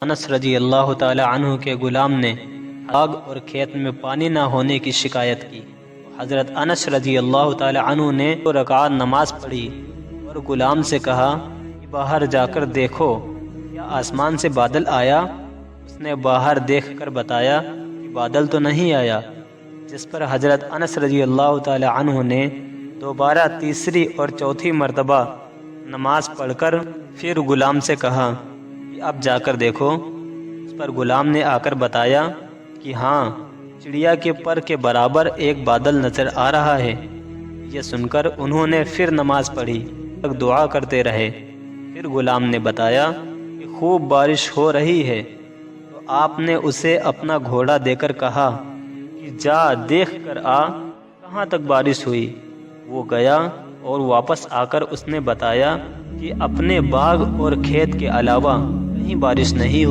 انس رضی اللہ تعالی عنہ کے غلام نے آگ اور کھیت میں پانی نہ ہونے کی شکایت کی۔ حضرت انس رضی اللہ تعالی عنہ نے 2 رکعت نماز پڑھی اور غلام سے کہا کہ باہر جا کر دیکھو کیا آسمان سے بادل آیا؟ اس نے باہر دیکھ کر بتایا کہ بادل تو نہیں آیا، جس پر حضرت انس رضی اللہ تعالی عنہ نے دوبارہ تیسری اور چوتھی مرتبہ نماز پڑھ کر پھر غلام سے کہا کہ اب جا کر دیکھو۔ اس پر غلام نے آ کر بتایا کہ ہاں، چڑیا کے پر کے برابر ایک بادل نظر آ رہا ہے۔ یہ سن کر انہوں نے پھر نماز پڑھی تک دعا کرتے رہے۔ پھر غلام نے بتایا کہ خوب بارش ہو رہی ہے، تو آپ نے اسے اپنا گھوڑا دے کر کہا کہ جا دیکھ کر آ کہاں تک بارش ہوئی۔ وہ گیا اور واپس آ کر اس نے بتایا کہ اپنے باغ اور کھیت کے علاوہ کہیں بارش نہیں ہوئی۔